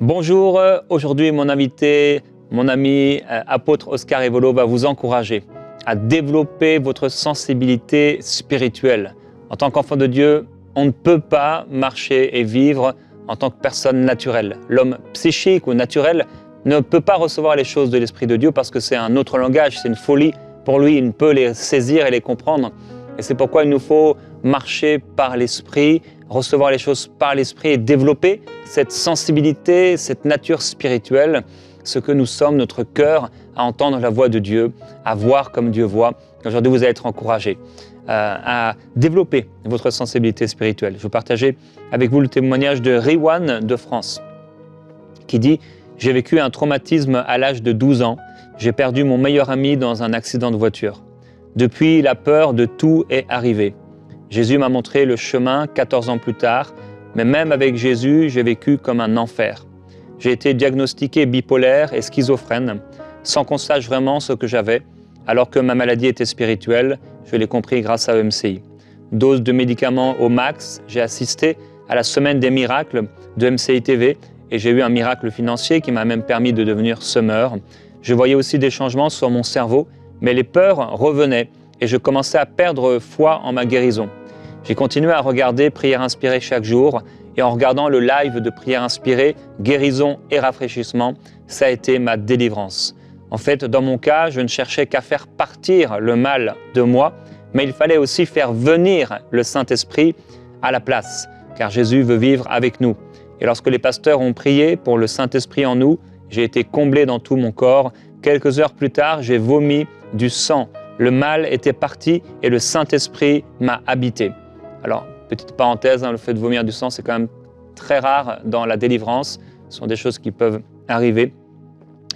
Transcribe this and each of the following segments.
Bonjour, aujourd'hui mon invité, mon ami apôtre Oscar Evolo va vous encourager à développer votre sensibilité spirituelle. En tant qu'enfant de Dieu, on ne peut pas marcher et vivre en tant que personne naturelle. L'homme psychique ou naturel ne peut pas recevoir les choses de l'Esprit de Dieu parce que c'est un autre langage, c'est une folie. Pour lui, il ne peut les saisir et les comprendre. Et c'est pourquoi il nous faut marcher par l'Esprit, recevoir les choses par l'Esprit et développer cette sensibilité, cette nature spirituelle, ce que nous sommes, notre cœur, à entendre la voix de Dieu, à voir comme Dieu voit. Aujourd'hui, vous allez être encouragés à développer votre sensibilité spirituelle. Je vais partager avec vous le témoignage de Riwan de France, qui dit « J'ai vécu un traumatisme à l'âge de 12 ans. J'ai perdu mon meilleur ami dans un accident de voiture. Depuis, la peur de tout est arrivée. Jésus m'a montré le chemin 14 ans plus tard, mais même avec Jésus, j'ai vécu comme un enfer. J'ai été diagnostiqué bipolaire et schizophrène, sans qu'on sache vraiment ce que j'avais, alors que ma maladie était spirituelle, je l'ai compris grâce à MCI. Dose de médicaments au max, j'ai assisté à la semaine des miracles de MCI TV et j'ai eu un miracle financier qui m'a même permis de devenir semeur. Je voyais aussi des changements sur mon cerveau, mais les peurs revenaient et je commençais à perdre foi en ma guérison. J'ai continué à regarder Prière Inspirée chaque jour et en regardant le live de Prière Inspirée, guérison et rafraîchissement, ça a été ma délivrance. En fait, dans mon cas, je ne cherchais qu'à faire partir le mal de moi, mais il fallait aussi faire venir le Saint-Esprit à la place, car Jésus veut vivre avec nous. Et lorsque les pasteurs ont prié pour le Saint-Esprit en nous, j'ai été comblé dans tout mon corps. Quelques heures plus tard, j'ai vomi du sang. Le mal était parti et le Saint-Esprit m'a habité. Alors, petite parenthèse, le fait de vomir du sang, c'est quand même très rare dans la délivrance. Ce sont des choses qui peuvent arriver.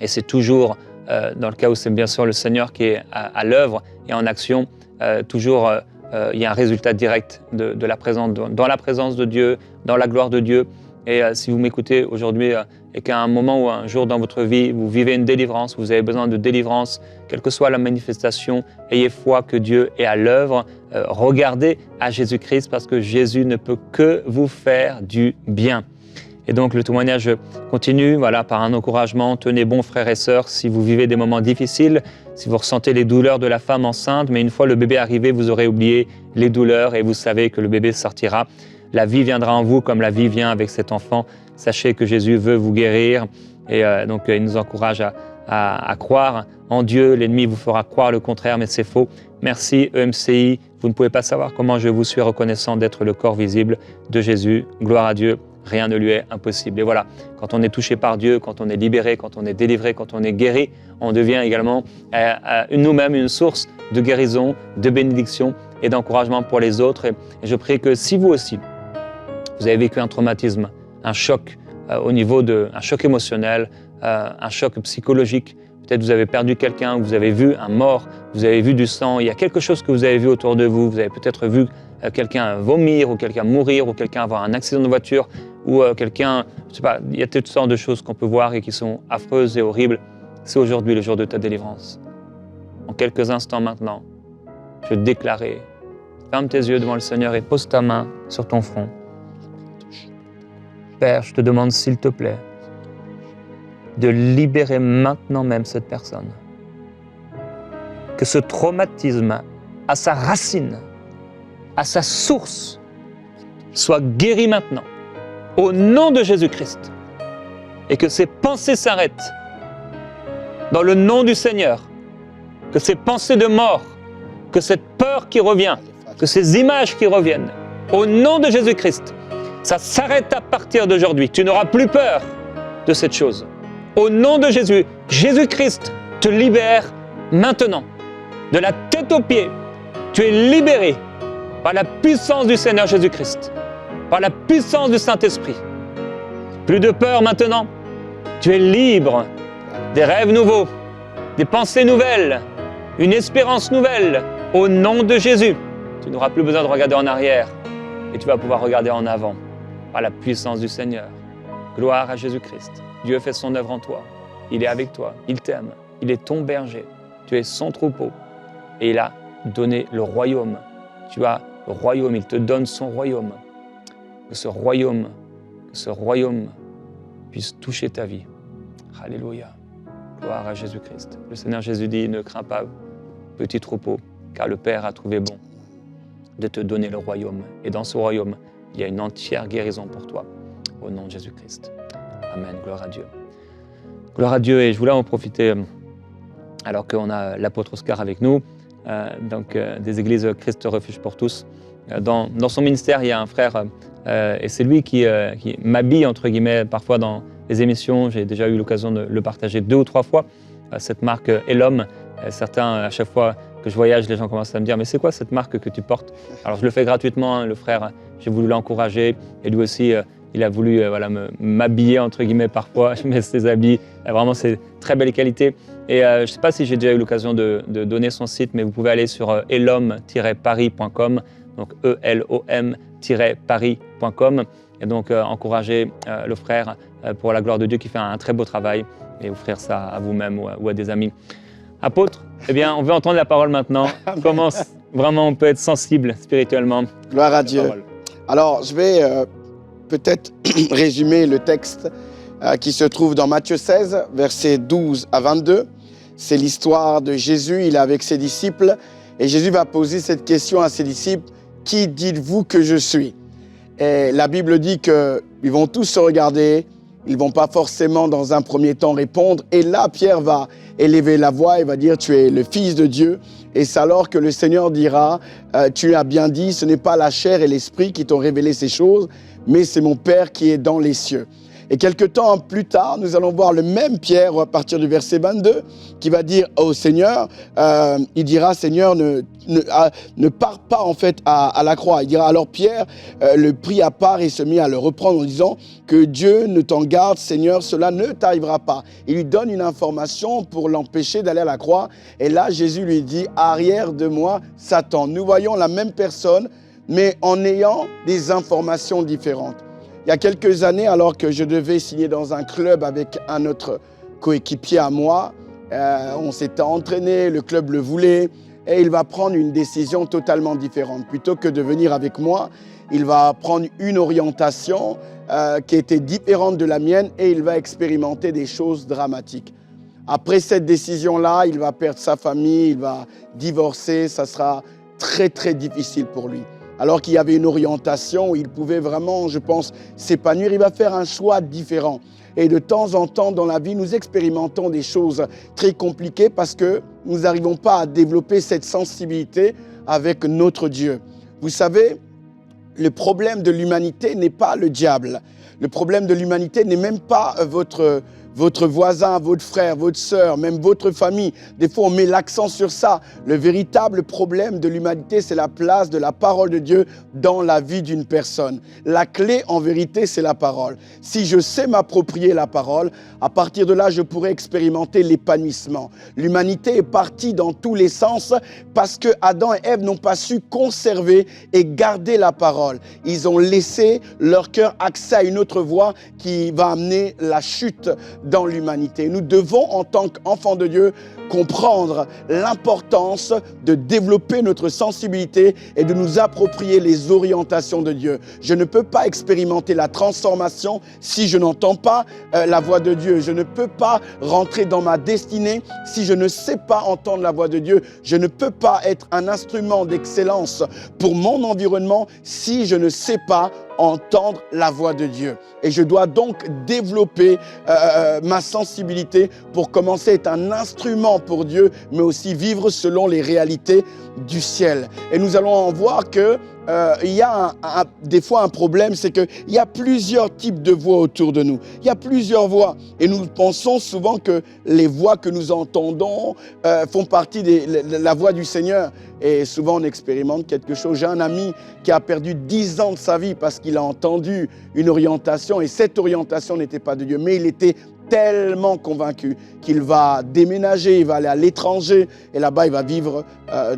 Et c'est toujours, dans le cas où c'est bien sûr le Seigneur qui est à l'œuvre et en action, toujours il y a un résultat direct de la présence, dans la présence de Dieu, dans la gloire de Dieu. Et si vous m'écoutez aujourd'hui et qu'à un moment ou un jour dans votre vie, vous vivez une délivrance, vous avez besoin de délivrance, quelle que soit la manifestation, ayez foi que Dieu est à l'œuvre. Regardez à Jésus-Christ parce que Jésus ne peut que vous faire du bien. Et donc le témoignage continue par un encouragement. Tenez bon frères et sœurs si vous vivez des moments difficiles, si vous ressentez les douleurs de la femme enceinte, mais une fois le bébé arrivé, vous aurez oublié les douleurs et vous savez que le bébé sortira. La vie viendra en vous comme la vie vient avec cet enfant. Sachez que Jésus veut vous guérir et donc il nous encourage à croire en Dieu. L'ennemi vous fera croire le contraire, mais c'est faux. Merci EMCI. Vous ne pouvez pas savoir comment je vous suis reconnaissant d'être le corps visible de Jésus. Gloire à Dieu. Rien ne lui est impossible. Et voilà, quand on est touché par Dieu, quand on est libéré, quand on est délivré, quand on est guéri, on devient également nous-mêmes une source de guérison, de bénédiction et d'encouragement pour les autres. Et je prie que si vous aussi, vous avez vécu un traumatisme, un choc au niveau un choc émotionnel, un choc psychologique. Peut-être vous avez perdu quelqu'un, vous avez vu un mort, vous avez vu du sang, il y a quelque chose que vous avez vu autour de vous, vous avez peut-être vu quelqu'un vomir ou quelqu'un mourir ou quelqu'un avoir un accident de voiture ou quelqu'un, je sais pas, il y a toutes sortes de choses qu'on peut voir et qui sont affreuses et horribles. C'est aujourd'hui le jour de ta délivrance. En quelques instants maintenant, je vais te déclarer, ferme tes yeux devant le Seigneur et pose ta main sur ton front. Père, je te demande s'il te plaît de libérer maintenant même cette personne. Que ce traumatisme, à sa racine, à sa source, soit guéri maintenant, au nom de Jésus-Christ. Et que ces pensées s'arrêtent, dans le nom du Seigneur. Que ces pensées de mort, que cette peur qui revient, que ces images qui reviennent, au nom de Jésus-Christ, ça s'arrête à partir d'aujourd'hui. Tu n'auras plus peur de cette chose. Au nom de Jésus, Jésus-Christ te libère maintenant. De la tête aux pieds, tu es libéré par la puissance du Seigneur Jésus-Christ, par la puissance du Saint-Esprit. Plus de peur maintenant. Tu es libre des rêves nouveaux, des pensées nouvelles, une espérance nouvelle. Au nom de Jésus, tu n'auras plus besoin de regarder en arrière et tu vas pouvoir regarder en avant. Par la puissance du Seigneur. Gloire à Jésus-Christ. Dieu fait son œuvre en toi. Il est avec toi. Il t'aime. Il est ton berger. Tu es son troupeau. Et il a donné le royaume. Tu as le royaume. Il te donne son royaume. Que ce royaume puisse toucher ta vie. Alléluia. Gloire à Jésus-Christ. Le Seigneur Jésus dit, ne crains pas, petit troupeau, car le Père a trouvé bon de te donner le royaume. Et dans ce royaume, il y a une entière guérison pour toi. Au nom de Jésus-Christ. Amen. Gloire à Dieu. Gloire à Dieu. Et je voulais en profiter, alors qu'on a l'apôtre Oscar avec nous, des églises Christ Refuge pour tous. Dans son ministère, il y a un frère, et c'est lui qui m'habille, entre guillemets, parfois dans les émissions. J'ai déjà eu l'occasion de le partager 2 ou 3 fois. Cette marque Elom. Certains, à chaque fois que je voyage, les gens commencent à me dire « Mais c'est quoi cette marque que tu portes ?» Alors je le fais gratuitement, hein, le frère, j'ai voulu l'encourager. Et lui aussi, il a voulu m'habiller, entre guillemets, parfois. Je mets ses habits, vraiment c'est très belle qualité. Et je ne sais pas si j'ai déjà eu l'occasion de donner son site, mais vous pouvez aller sur elom-paris.com, donc elom-paris.com, et donc encourager le frère pour la gloire de Dieu qui fait un très beau travail, et offrir ça à vous-même ou à des amis. Apôtre, eh bien, on veut entendre la parole maintenant. Comment vraiment on peut être sensible spirituellement? Gloire à Dieu. Alors, je vais peut-être résumer le texte qui se trouve dans Matthieu 16, versets 12 à 22. C'est l'histoire de Jésus, il est avec ses disciples, et Jésus va poser cette question à ses disciples, « Qui dites-vous que je suis ?» Et la Bible dit qu'ils vont tous se regarder, ils ne vont pas forcément dans un premier temps répondre. Et là, Pierre va élever la voix et va dire « Tu es le Fils de Dieu ». Et c'est alors que le Seigneur dira « Tu as bien dit, ce n'est pas la chair et l'esprit qui t'ont révélé ces choses, mais c'est mon Père qui est dans les cieux ». Et quelque temps plus tard, nous allons voir le même Pierre, à partir du verset 22, qui va dire au Seigneur, il dira, Seigneur, ne pars pas en fait à la croix. Il dira, alors Pierre le prit à part et se mit à le reprendre en disant que Dieu ne t'en garde, Seigneur, cela ne t'arrivera pas. Il lui donne une information pour l'empêcher d'aller à la croix. Et là, Jésus lui dit, arrière de moi, Satan. Nous voyons la même personne, mais en ayant des informations différentes. Il y a quelques années, alors que je devais signer dans un club avec un autre coéquipier à moi, on s'était entraîné, le club le voulait, et il va prendre une décision totalement différente. Plutôt que de venir avec moi, il va prendre une orientation qui était différente de la mienne et il va expérimenter des choses dramatiques. Après cette décision-là, il va perdre sa famille, il va divorcer, ça sera très très difficile pour lui. Alors qu'il y avait une orientation où il pouvait vraiment, je pense, s'épanouir. Il va faire un choix différent. Et de temps en temps, dans la vie, nous expérimentons des choses très compliquées parce que nous n'arrivons pas à développer cette sensibilité avec notre Dieu. Vous savez, le problème de l'humanité n'est pas le diable. Le problème de l'humanité n'est même pas votre voisin, votre frère, votre sœur, même votre famille. Des fois, on met l'accent sur ça. Le véritable problème de l'humanité, c'est la place de la parole de Dieu dans la vie d'une personne. La clé, en vérité, c'est la parole. Si je sais m'approprier la parole, à partir de là, je pourrai expérimenter l'épanouissement. L'humanité est partie dans tous les sens parce que Adam et Ève n'ont pas su conserver et garder la parole. Ils ont laissé leur cœur accès à une autre voie qui va amener la chute dans l'humanité. Nous devons, en tant qu'enfants de Dieu, comprendre l'importance de développer notre sensibilité et de nous approprier les orientations de Dieu. Je ne peux pas expérimenter la transformation si je n'entends pas la voix de Dieu. Je ne peux pas rentrer dans ma destinée si je ne sais pas entendre la voix de Dieu. Je ne peux pas être un instrument d'excellence pour mon environnement si je ne sais pas entendre la voix de Dieu. Et je dois donc développer ma sensibilité pour commencer à être un instrument pour Dieu, mais aussi vivre selon les réalités du ciel. Et nous allons en voir que il y a des fois un problème, c'est qu'il y a plusieurs types de voix autour de nous. Il y a plusieurs voix. Et nous pensons souvent que les voix que nous entendons font partie de la voix du Seigneur. Et souvent, on expérimente quelque chose. J'ai un ami qui a perdu 10 ans de sa vie parce qu'il a entendu une orientation. Et cette orientation n'était pas de Dieu, mais il était tellement convaincu qu'il va déménager, il va aller à l'étranger et là-bas il va vivre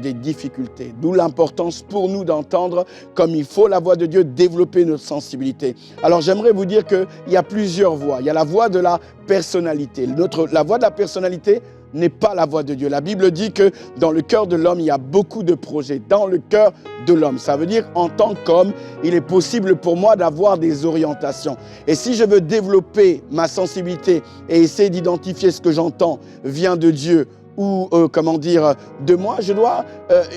des difficultés. D'où l'importance pour nous d'entendre comme il faut la voix de Dieu, développer notre sensibilité. Alors j'aimerais vous dire qu'il y a plusieurs voix. Il y a la voix de la personnalité. La voix de la personnalité, n'est pas la voix de Dieu. La Bible dit que dans le cœur de l'homme, il y a beaucoup de projets. Dans le cœur de l'homme. Ça veut dire, en tant qu'homme, il est possible pour moi d'avoir des orientations. Et si je veux développer ma sensibilité et essayer d'identifier ce que j'entends vient de Dieu, ou de moi, je dois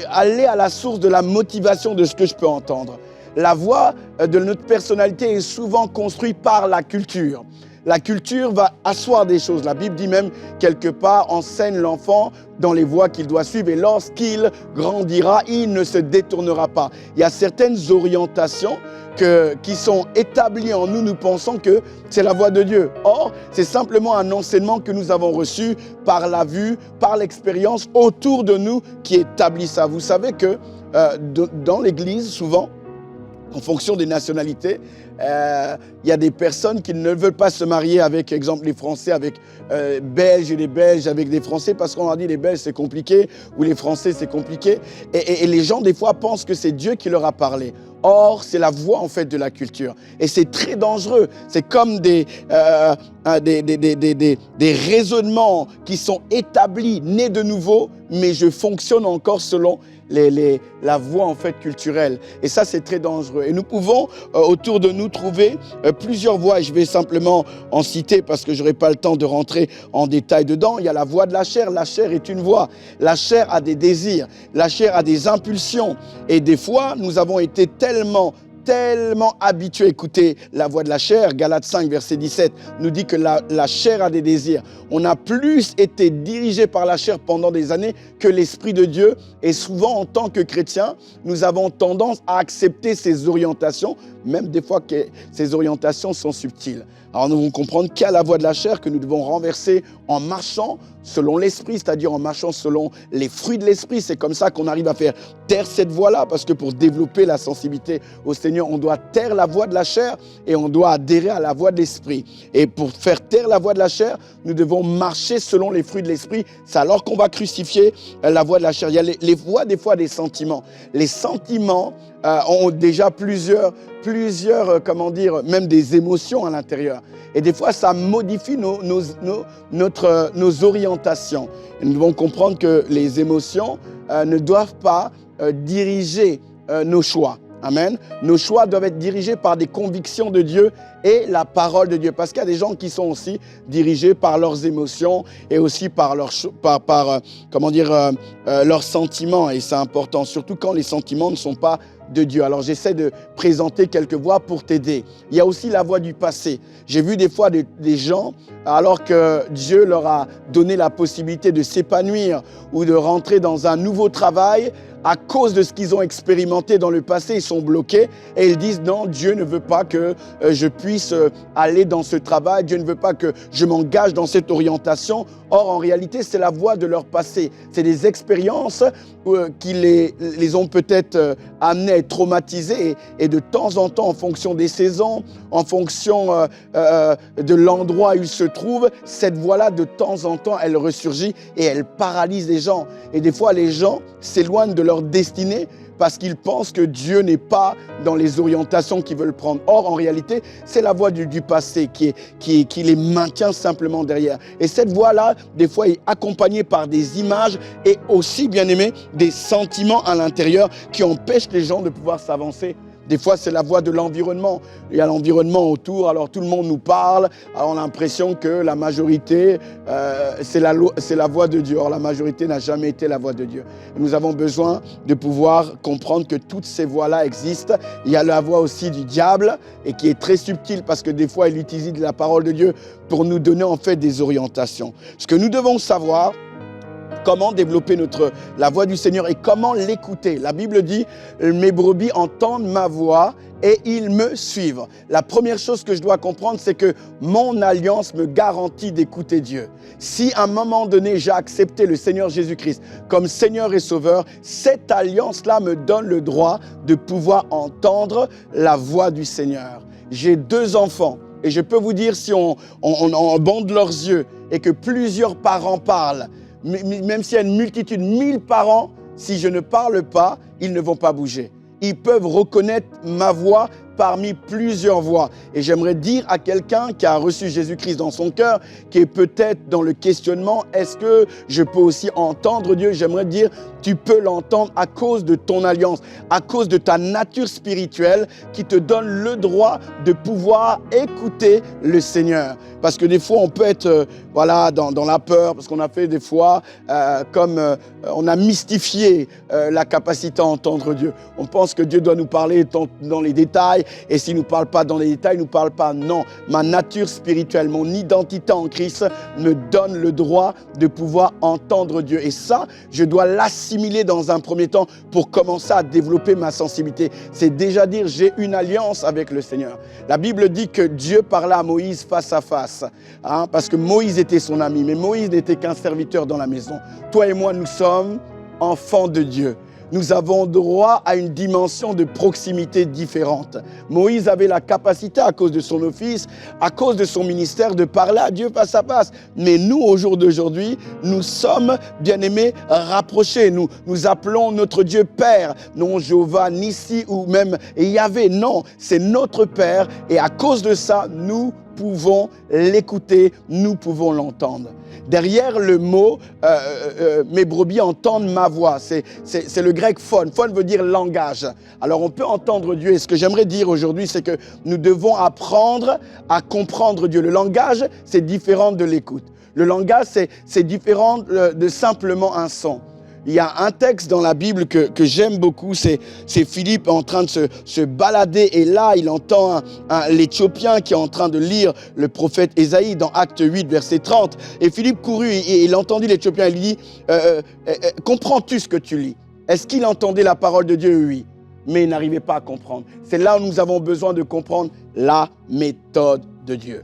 aller à la source de la motivation de ce que je peux entendre. La voix de notre personnalité est souvent construite par la culture. La culture va asseoir des choses. La Bible dit même quelque part, enseigne l'enfant dans les voies qu'il doit suivre et lorsqu'il grandira, il ne se détournera pas. Il y a certaines orientations qui sont établies en nous, nous pensons que c'est la voix de Dieu. Or, c'est simplement un enseignement que nous avons reçu par la vue, par l'expérience autour de nous qui établit ça. Vous savez que dans l'Église, souvent, en fonction des nationalités, il y a des personnes qui ne veulent pas se marier avec, exemple, les Français, avec Belges et les Belges avec des Français, parce qu'on leur dit les Belges c'est compliqué, ou les Français c'est compliqué. Et les gens, des fois, pensent que c'est Dieu qui leur a parlé. Or, c'est la voix, en fait, de la culture. Et c'est très dangereux. C'est comme des raisonnements qui sont établis, nés de nouveau, mais je fonctionne encore selon la voie en fait culturelle. Et ça, c'est très dangereux. Et nous pouvons autour de nous trouver plusieurs voies. Et je vais simplement en citer parce que je n'aurai pas le temps de rentrer en détail dedans. Il y a la voie de la chair. La chair est une voie. La chair a des désirs. La chair a des impulsions. Et des fois, nous avons été tellement habitués à écouter la voix de la chair. Galates 5, verset 17, nous dit que la chair a des désirs. On a plus été dirigé par la chair pendant des années que l'Esprit de Dieu. Et souvent, en tant que chrétiens, nous avons tendance à accepter ces orientations, même des fois que ces orientations sont subtiles. Alors nous devons comprendre qu'il y a la voie de la chair que nous devons renverser en marchant selon l'esprit, c'est-à-dire en marchant selon les fruits de l'esprit. C'est comme ça qu'on arrive à faire taire cette voie-là, parce que pour développer la sensibilité au Seigneur, on doit taire la voie de la chair et on doit adhérer à la voie de l'esprit. Et pour faire taire la voie de la chair, nous devons marcher selon les fruits de l'esprit. C'est alors qu'on va crucifier la voie de la chair. Il y a les voies des fois des sentiments. Les sentiments ont déjà plusieurs, même des émotions à l'intérieur. Et des fois, ça modifie nos orientations. Et nous devons comprendre que les émotions ne doivent pas diriger nos choix. Amen. Nos choix doivent être dirigés par des convictions de Dieu et la parole de Dieu. Parce qu'il y a des gens qui sont aussi dirigés par leurs émotions et aussi par leurs sentiments. Et c'est important, surtout quand les sentiments ne sont pas de Dieu. Alors j'essaie de présenter quelques voies pour t'aider. Il y a aussi la voie du passé. J'ai vu des fois des gens, alors que Dieu leur a donné la possibilité de s'épanouir ou de rentrer dans un nouveau travail, à cause de ce qu'ils ont expérimenté dans le passé, ils sont bloqués et ils disent non, Dieu ne veut pas que je puisse aller dans ce travail, Dieu ne veut pas que je m'engage dans cette orientation. Or, en réalité, c'est la voie de leur passé. C'est des expériences qui les ont peut-être amenés à être traumatisés et de temps en temps, en fonction des saisons, en fonction de l'endroit où ils se trouvent, cette voie-là, de temps en temps, elle ressurgit et elle paralyse les gens. Et des fois, les gens s'éloignent de leur destinée parce qu'ils pensent que Dieu n'est pas dans les orientations qu'ils veulent prendre. Or, en réalité, c'est la voie du passé qui les maintient simplement derrière. Et cette voie-là, des fois, est accompagnée par des images et aussi, bien aimé, des sentiments à l'intérieur qui empêchent les gens de pouvoir s'avancer. Des fois, c'est la voie de l'environnement. Il y a l'environnement autour, alors tout le monde nous parle. Alors on a l'impression que la majorité, c'est la voie de Dieu. Or, la majorité n'a jamais été la voie de Dieu. Nous avons besoin de pouvoir comprendre que toutes ces voies-là existent. Il y a la voie aussi du diable, et qui est très subtile parce que des fois, il utilise la parole de Dieu pour nous donner en fait des orientations. Ce que nous devons savoir, comment développer la voix du Seigneur et comment l'écouter. La Bible dit « Mes brebis entendent ma voix et ils me suivent ». La première chose que je dois comprendre, c'est que mon alliance me garantit d'écouter Dieu. Si à un moment donné, j'ai accepté le Seigneur Jésus-Christ comme Seigneur et Sauveur, cette alliance-là me donne le droit de pouvoir entendre la voix du Seigneur. J'ai 2 enfants. Et je peux vous dire, si on bande leurs yeux et que plusieurs parents parlent, même s'il y a une multitude, 1000 parents, si je ne parle pas, ils ne vont pas bouger. Ils peuvent reconnaître ma voix parmi plusieurs voix. Et j'aimerais dire à quelqu'un qui a reçu Jésus-Christ dans son cœur, qui est peut-être dans le questionnement, est-ce que je peux aussi entendre Dieu? J'aimerais dire, tu peux l'entendre à cause de ton alliance, à cause de ta nature spirituelle qui te donne le droit de pouvoir écouter le Seigneur. Parce que des fois, on peut être dans la peur, parce qu'on a fait des fois on a mystifié la capacité à entendre Dieu. On pense que Dieu doit nous parler dans les détails, et s'il ne nous parle pas dans les détails, il ne nous parle pas. Non, ma nature spirituelle, mon identité en Christ me donne le droit de pouvoir entendre Dieu. Et ça, je dois l'assimiler dans un premier temps pour commencer à développer ma sensibilité. C'est déjà dire, j'ai une alliance avec le Seigneur. La Bible dit que Dieu parlait à Moïse face à face, parce que Moïse était son ami, mais Moïse n'était qu'un serviteur dans la maison. Toi et moi, nous sommes enfants de Dieu. Nous avons droit à une dimension de proximité différente. Moïse avait la capacité, à cause de son office, à cause de son ministère, de parler à Dieu face à face. Mais nous, au jour d'aujourd'hui, nous sommes, bien-aimés, rapprochés. Nous appelons notre Dieu Père, non Jéhovah, Nissi ou même Yahvé. Non, c'est notre Père. Et à cause de ça, nous pouvons l'écouter, nous pouvons l'entendre. Derrière le mot « mes brebis entendent ma voix », c'est le grec « phon ». « Phon » veut dire « langage ». Alors on peut entendre Dieu, et ce que j'aimerais dire aujourd'hui, c'est que nous devons apprendre à comprendre Dieu. Le langage, c'est différent de l'écoute. Le langage, c'est différent de simplement un son. Il y a un texte dans la Bible que j'aime beaucoup, c'est Philippe en train de se balader, et là, il entend l'Éthiopien qui est en train de lire le prophète Ésaïe dans Acte 8, verset 30. Et Philippe courut et il entendit l'Éthiopien, il lui dit « Comprends-tu ce que tu lis ?» Est-ce qu'il entendait la parole de Dieu? Oui, mais il n'arrivait pas à comprendre. C'est là où nous avons besoin de comprendre la méthode de Dieu.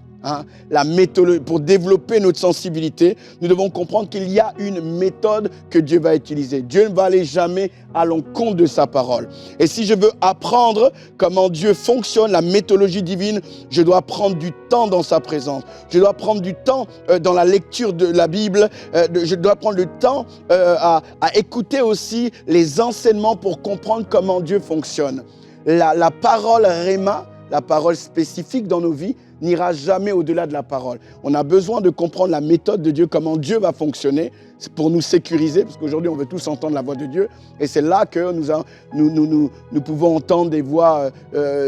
La méthode, pour développer notre sensibilité, nous devons comprendre qu'il y a une méthode que Dieu va utiliser. Dieu ne va aller jamais à l'encontre de sa parole. Et si je veux apprendre comment Dieu fonctionne, la méthodologie divine, je dois prendre du temps dans sa présence. Je dois prendre du temps dans la lecture de la Bible. Je dois prendre le temps à écouter aussi les enseignements pour comprendre comment Dieu fonctionne. La parole Réma, la parole spécifique dans nos vies, n'ira jamais au-delà de la parole. On a besoin de comprendre la méthode de Dieu, comment Dieu va fonctionner, pour nous sécuriser, parce qu'aujourd'hui, on veut tous entendre la voix de Dieu. Et c'est là que nous pouvons entendre des voix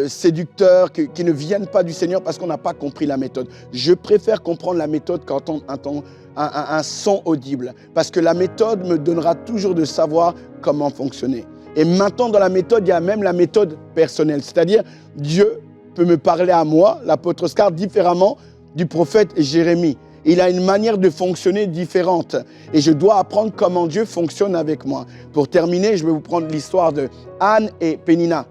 séducteurs qui ne viennent pas du Seigneur parce qu'on n'a pas compris la méthode. Je préfère comprendre la méthode qu'entendre un son audible, parce que la méthode me donnera toujours de savoir comment fonctionner. Et maintenant, dans la méthode, il y a même la méthode personnelle, c'est-à-dire Dieu peut me parler à moi, l'apôtre Oscar, différemment du prophète Jérémie. Il a une manière de fonctionner différente et je dois apprendre comment Dieu fonctionne avec moi. Pour terminer, je vais vous prendre l'histoire de Anne et Pénina.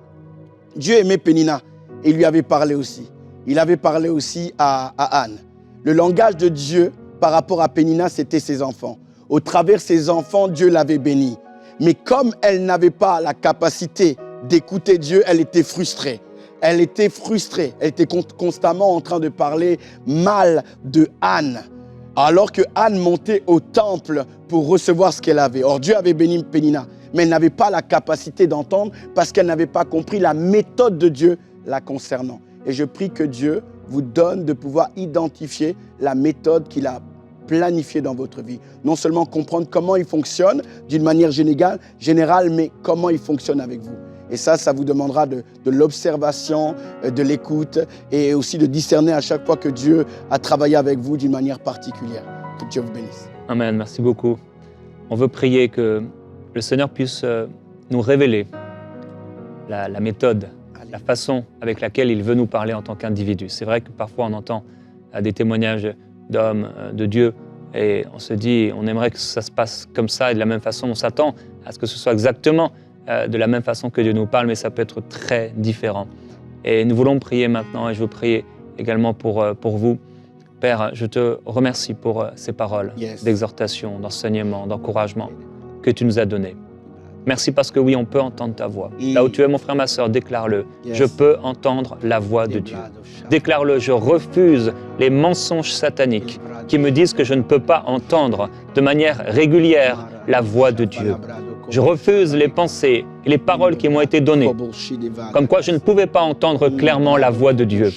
Dieu aimait Pénina et il lui avait parlé aussi. Il avait parlé aussi à Anne. Le langage de Dieu par rapport à Pénina, c'était ses enfants. Au travers de ses enfants, Dieu l'avait bénie. Mais comme elle n'avait pas la capacité d'écouter Dieu, elle était frustrée. Elle était frustrée, elle était constamment en train de parler mal de Anne, alors que Anne montait au temple pour recevoir ce qu'elle avait. Or, Dieu avait béni Pénina, mais elle n'avait pas la capacité d'entendre parce qu'elle n'avait pas compris la méthode de Dieu la concernant. Et je prie que Dieu vous donne de pouvoir identifier la méthode qu'il a planifiée dans votre vie. Non seulement comprendre comment il fonctionne d'une manière générale, mais comment il fonctionne avec vous. Et ça vous demandera de l'observation, de l'écoute et aussi de discerner à chaque fois que Dieu a travaillé avec vous d'une manière particulière. Que Dieu vous bénisse. Amen, merci beaucoup. On veut prier que le Seigneur puisse nous révéler la méthode, la façon avec laquelle il veut nous parler en tant qu'individu. C'est vrai que parfois on entend des témoignages d'hommes, de Dieu, et on se dit, on aimerait que ça se passe comme ça et de la même façon. On s'attend à ce que ce soit exactement de la même façon que Dieu nous parle, mais ça peut être très différent. Et nous voulons prier maintenant, et je veux prier également pour vous. Père, je te remercie pour ces paroles d'exhortation, d'enseignement, d'encouragement que tu nous as données. Merci parce que oui, on peut entendre ta voix. Là où tu es, mon frère, ma sœur, déclare-le. Je peux entendre la voix de Dieu. Déclare-le, je refuse les mensonges sataniques qui me disent que je ne peux pas entendre de manière régulière la voix de Dieu. Je refuse les pensées et les paroles qui m'ont été données, comme quoi je ne pouvais pas entendre clairement la voix de Dieu.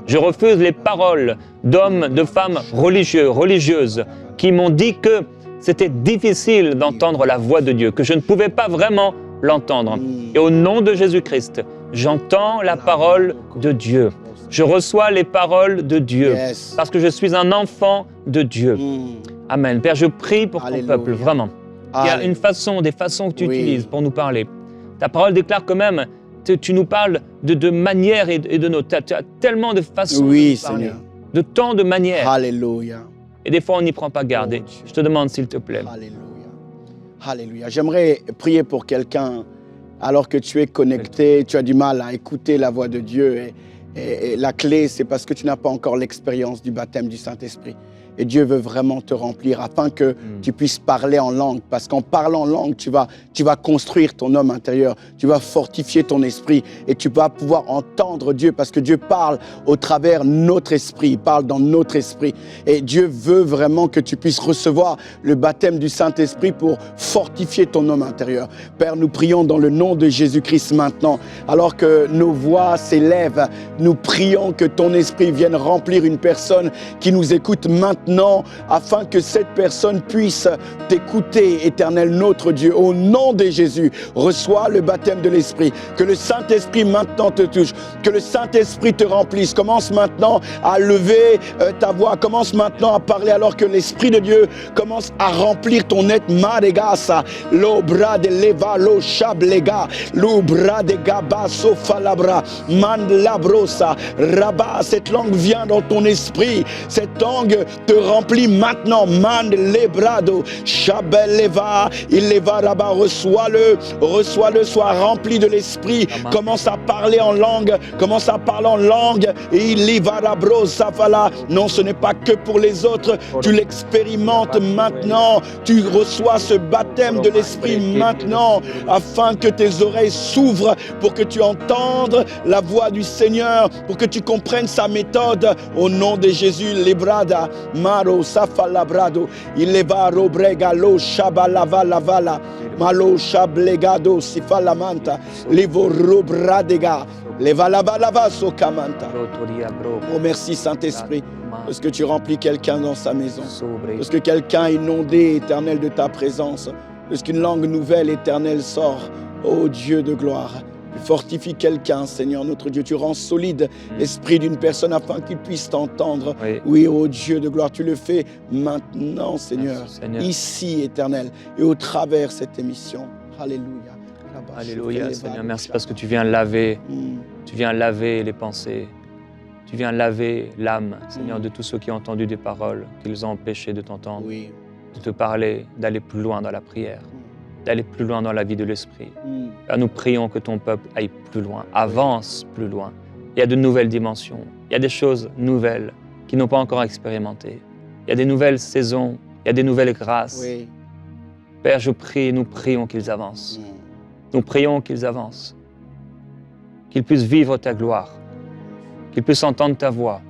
Je refuse les paroles d'hommes, de femmes religieux, religieuses, qui m'ont dit que c'était difficile d'entendre la voix de Dieu, que je ne pouvais pas vraiment l'entendre. Et au nom de Jésus-Christ, j'entends la parole de Dieu. Je reçois les paroles de Dieu, parce que je suis un enfant de Dieu. Amen. Père, je prie pour ton peuple, vraiment. Il y a des façons que tu utilises pour nous parler. Ta parole déclare que même, tu nous parles de manières et de nos... Tu as tellement de façons de nous parler, Seigneur. De tant de manières. Alléluia. Et des fois, on n'y prend pas garde. Je te demande, s'il te plaît. Alléluia. Alléluia. J'aimerais prier pour quelqu'un, alors que tu es connecté, tu as du mal à écouter la voix de Dieu. Et la clé, c'est parce que tu n'as pas encore l'expérience du baptême du Saint-Esprit. Et Dieu veut vraiment te remplir afin que tu puisses parler en langue. Parce qu'en parlant en langue, tu vas construire ton homme intérieur. Tu vas fortifier ton esprit. Et tu vas pouvoir entendre Dieu. Parce que Dieu parle au travers notre esprit. Il parle dans notre esprit. Et Dieu veut vraiment que tu puisses recevoir le baptême du Saint-Esprit pour fortifier ton homme intérieur. Père, nous prions dans le nom de Jésus-Christ maintenant. Alors que nos voix s'élèvent, nous prions que ton esprit vienne remplir une personne qui nous écoute maintenant, afin que cette personne puisse t'écouter, Éternel notre Dieu. Au nom de Jésus, reçois le baptême de l'Esprit. Que le Saint-Esprit maintenant te touche, que le Saint-Esprit te remplisse. Commence maintenant à lever ta voix, commence maintenant à parler alors que l'Esprit de Dieu commence à remplir ton être. Maregasa, lo bra de leva, lo shablega, lo bra de gaba, sofalabra, mandlabrosa, rabat. Cette langue vient dans ton esprit, cette langue te remplit maintenant. Mand lebrado, shabeleva, il leva rabat, reçois-le, sois rempli de l'esprit. Commence à parler en langue, et il leva rabro, safala. Non, ce n'est pas que pour les autres, tu l'expérimentes maintenant, tu reçois ce baptême de l'esprit maintenant, afin que tes oreilles s'ouvrent pour que tu entendes la voix du Seigneur, pour que tu comprennes sa méthode. Au nom de Jésus, lebrada, maro, safalabrado, il leva robrega, lo shabalava lavala, malo shablegado, sifalamanta, levo robradega, leva lavalava sokamanta. Oh, merci Saint-Esprit, parce que tu remplis quelqu'un dans sa maison, parce que quelqu'un est inondé, Éternel, de ta présence, parce qu'une langue nouvelle, Éternel, sort. Oh Dieu de gloire, tu fortifies quelqu'un, Seigneur notre Dieu, tu rends solide l'esprit d'une personne afin qu'il puisse t'entendre. Oui, oh Dieu de gloire, tu le fais maintenant, Seigneur, ici, Éternel, et au travers cette émission. Alléluia. Alléluia, Seigneur, merci parce que tu viens laver, les pensées. Tu viens laver l'âme, Seigneur, de tous ceux qui ont entendu des paroles qu'ils ont empêché de t'entendre, de te parler, d'aller plus loin dans la prière, d'aller plus loin dans la vie de l'Esprit. Nous prions que ton peuple aille plus loin, avance plus loin. Il y a de nouvelles dimensions, il y a des choses nouvelles qu'ils n'ont pas encore expérimentées. Il y a des nouvelles saisons, il y a des nouvelles grâces. Père, je prie, nous prions qu'ils avancent. Nous prions qu'ils avancent, qu'ils puissent vivre ta gloire, qu'ils puissent entendre ta voix,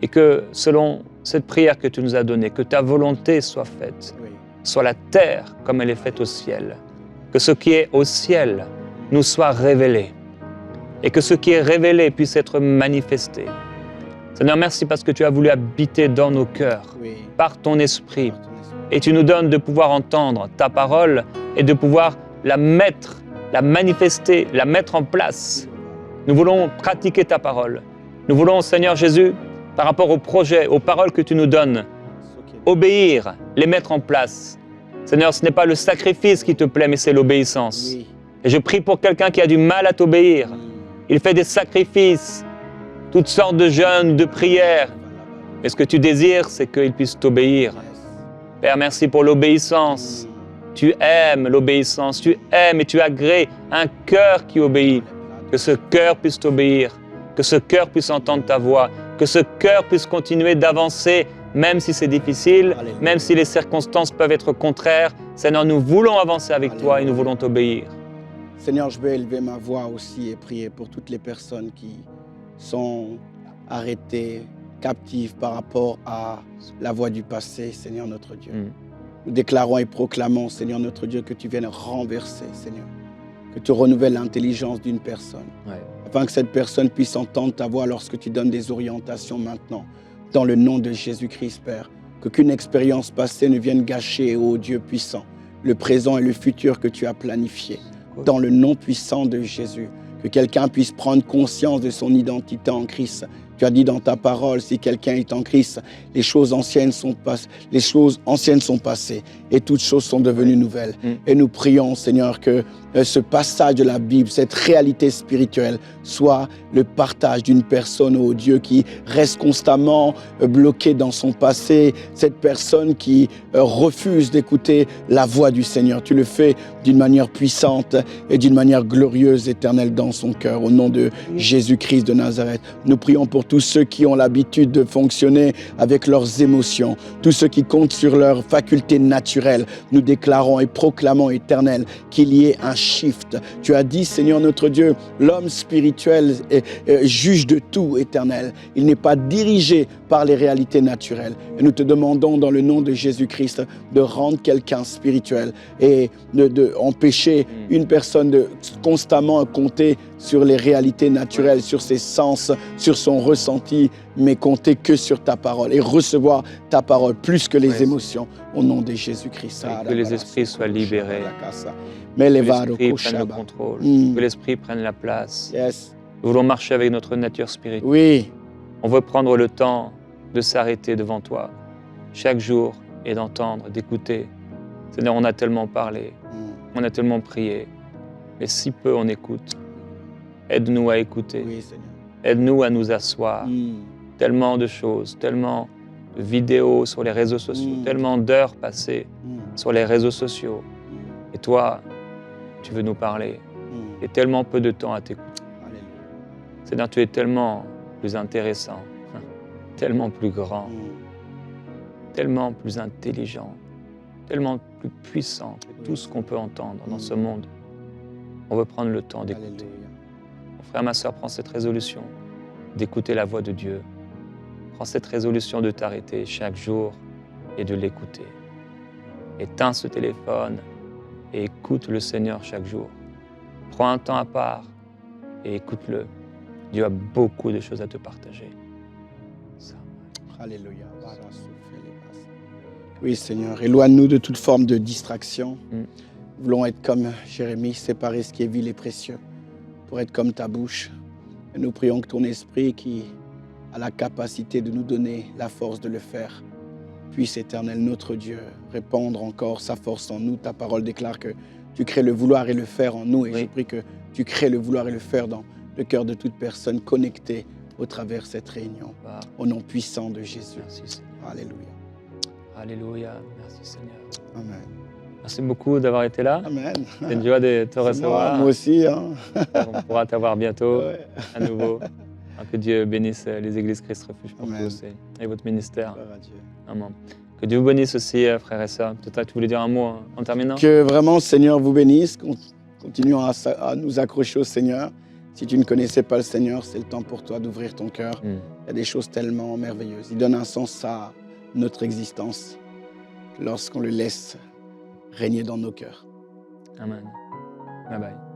et que selon cette prière que tu nous as donnée, que ta volonté soit faite, sur la terre comme elle est faite au ciel, que ce qui est au ciel nous soit révélé, et que ce qui est révélé puisse être manifesté. Seigneur, merci parce que tu as voulu habiter dans nos cœurs, par ton esprit, et tu nous donnes de pouvoir entendre ta parole et de pouvoir la mettre, la manifester, la mettre en place. Nous voulons pratiquer ta parole. Nous voulons, Seigneur Jésus, par rapport aux projets, aux paroles que tu nous donnes, obéir, les mettre en place. Seigneur, ce n'est pas le sacrifice qui te plaît, mais c'est l'obéissance. Et je prie pour quelqu'un qui a du mal à t'obéir. Il fait des sacrifices, toutes sortes de jeûnes, de prières. Mais ce que tu désires, c'est qu'il puisse t'obéir. Père, merci pour l'obéissance. Tu aimes l'obéissance, tu aimes et tu agrées un cœur qui obéit. Que ce cœur puisse t'obéir, que ce cœur puisse entendre ta voix, que ce cœur puisse continuer d'avancer, même si c'est difficile, même si les circonstances peuvent être contraires. Seigneur, nous voulons avancer avec toi et nous voulons t'obéir. Seigneur, je vais élever ma voix aussi et prier pour toutes les personnes qui sont arrêtées, captives par rapport à la voix du passé, Seigneur notre Dieu. Nous déclarons et proclamons, Seigneur notre Dieu, que tu viennes renverser, Seigneur. Que tu renouvelles l'intelligence d'une personne. Ouais. Afin que cette personne puisse entendre ta voix lorsque tu donnes des orientations maintenant. Dans le nom de Jésus-Christ, Père. Qu'aucune expérience passée ne vienne gâcher, ô Dieu puissant, le présent et le futur que tu as planifié. Dans le nom puissant de Jésus. Que quelqu'un puisse prendre conscience de son identité en Christ. Tu as dit dans ta parole, si quelqu'un est en Christ, les choses anciennes sont passées et toutes choses sont devenues nouvelles. Et nous prions, Seigneur, que ce passage de la Bible, cette réalité spirituelle, soit le partage d'une personne, ô Dieu, qui reste constamment bloquée dans son passé, cette personne qui refuse d'écouter la voix du Seigneur. Tu le fais d'une manière puissante et d'une manière glorieuse, éternelle, dans son cœur. Au nom de Jésus-Christ de Nazareth, nous prions pour tous ceux qui ont l'habitude de fonctionner avec leurs émotions, tous ceux qui comptent sur leurs facultés naturelles. Nous déclarons et proclamons, éternel, qu'il y ait un shift. Tu as dit, Seigneur notre Dieu, l'homme spirituel est juge de tout, éternel. Il n'est pas dirigé par les réalités naturelles. Et nous te demandons, dans le nom de Jésus-Christ, de rendre quelqu'un spirituel et d'empêcher une personne de constamment compter sur les réalités naturelles, sur ses sens, sur son ressenti, mais compter que sur ta parole et recevoir ta parole plus que les émotions, au nom de Jésus-Christ. Que les esprits soient libérés, que Que l'esprit prenne le contrôle, que l'esprit prenne la place. Yes. Nous voulons marcher avec notre nature spirituelle. Oui. On veut prendre le temps de s'arrêter devant toi chaque jour et d'entendre, d'écouter. Seigneur, on a tellement parlé, on a tellement prié, mais si peu on écoute. Aide-nous à écouter. Oui, Seigneur. Aide-nous à nous asseoir. Tellement de choses, tellement de vidéos sur les réseaux sociaux, tellement d'heures passées sur les réseaux sociaux. Et toi, tu veux nous parler. Et tellement peu de temps à t'écouter. Seigneur, tu es tellement plus intéressant, tellement plus grand, tellement plus intelligent, tellement plus puissant que tout ce qu'on peut entendre dans ce monde. On veut prendre le temps d'écouter. Mon frère, ma soeur, prends cette résolution d'écouter la voix de Dieu. Prends cette résolution de t'arrêter chaque jour et de l'écouter. Éteins ce téléphone et écoute le Seigneur chaque jour. Prends un temps à part et écoute-le. Dieu a beaucoup de choses à te partager. Ça. Alléluia. Oui, Seigneur, éloigne-nous de toute forme de distraction. Nous voulons être comme Jérémie, séparer ce qui est vil et précieux pour être comme ta bouche. Et nous prions que ton esprit, qui a la capacité de nous donner la force de le faire, puisse, Éternel, notre Dieu, répandre encore sa force en nous. Ta parole déclare que tu crées le vouloir et le faire en nous. Et je prie que tu crées le vouloir et le faire dans le cœur de toute personne connectée au travers de cette réunion. Au nom puissant de Jésus. Merci, Seigneur. Alléluia. Alléluia. Merci, Seigneur. Amen. Merci beaucoup d'avoir été là. Amen. C'est une joie de te recevoir. Moi aussi. Hein. On pourra t'avoir bientôt à nouveau. Que Dieu bénisse les églises Christ Refuge pour tous et votre ministère. Amen. Que Dieu vous bénisse aussi, frères et sœurs. Peut-être que tu voulais dire un mot en terminant. Que vraiment le Seigneur vous bénisse. Continuons à nous accrocher au Seigneur. Si tu ne connaissais pas le Seigneur, c'est le temps pour toi d'ouvrir ton cœur. Il y a des choses tellement merveilleuses. Il donne un sens à notre existence lorsqu'on le laisse régner dans nos cœurs. Amen. Bye bye.